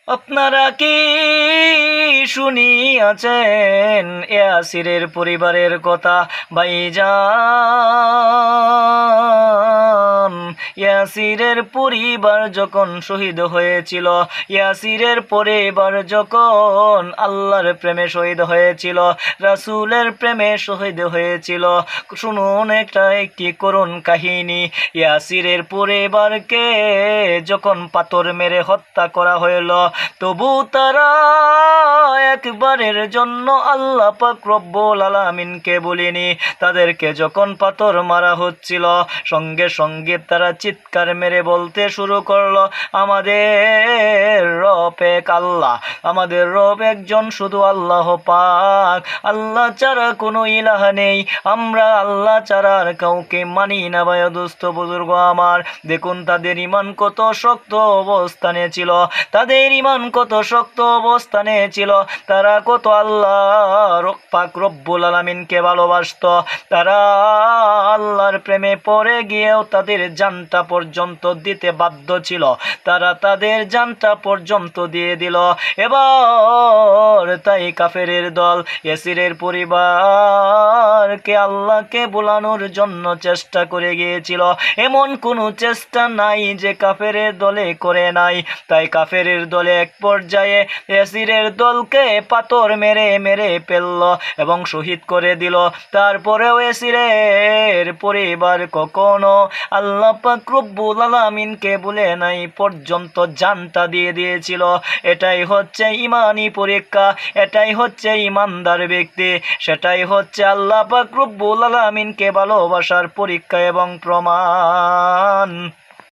আপনারা কি শুনিয়াছেন ইয়াসিরের পরিবারের কথা ভাইজান? ইয়াসিরের পরিবার যখন শহীদ হয়েছিল, ইয়াসিরের পরিবার যখন আল্লাহর প্রেমে শহীদ হয়েছিল, রাসূলের প্রেমে শহীদ হয়েছিল, শুনুন একটি করুণ কাহিনী। ইয়াসিরের পরিবারকে যখন পাথর মেরে হত্যা করা হইল, তবু তারা একবারের জন্য আল্লাহ পাক রব্বুল আলামিনকে বলেনি। তাদেরকে যখন পাথর মারা হচ্ছিল, সঙ্গে সঙ্গে তারা চিৎকার মেরে বলতে শুরু করলো, আমাদের রব এক আল্লাহ, আমাদের রব একজন শুধু আল্লাহ পাক, আল্লাহ ছাড়া কোনো ইলাহ নেই, আমরা আল্লাহ ছাড়া আর কাউকে মানি না। ভাই দোস্ত বুজুর্গ আমার, দেখুন তাদের ইমান কত শক্ত অবস্থানে ছিল, তাদের ইমান কত শক্ত অবস্থানে ছিল, তারা কত আল্লাহ পাক রব্বুল আলামিনকে ভালোবাসত। তারা আল্লাহর প্রেমে পড়ে গিয়েও তাদের জানটা পর্যন্ত দিতে বাধ্য ছিল, তারা তাদের জানটা পর্যন্ত দিয়ে দিল। এবার তাই কাফেরের দল ইয়াসিরের পরিবারকে আল্লাহকে ভুলানোর জন্য চেষ্টা করে গিয়েছিল। এমন কোনো চেষ্টা নাই যে কাফেরের দলে করে নাই। তাই কাফেরের দলে এক পর্যায়ে ইয়াসিরের দলকে পাথর মেরে মেরে ফেলল এবং শহীদ করে দিল। তারপরেও ইয়াসিরের পরিবার কখনো আল্লাহ পাক রব্বুল আলামিনকে ভুলে নাই, পর্যন্ত জানটা দিয়ে দিয়েছিল। এটাই হচ্ছে ইমানি পরীক্ষা, এটাই হচ্ছে ইমানদার ব্যক্তি, সেটাই হচ্ছে আল্লাহ পাক রব্বুল আলামিনকে ভালোবাসার পরীক্ষা এবং প্রমাণ।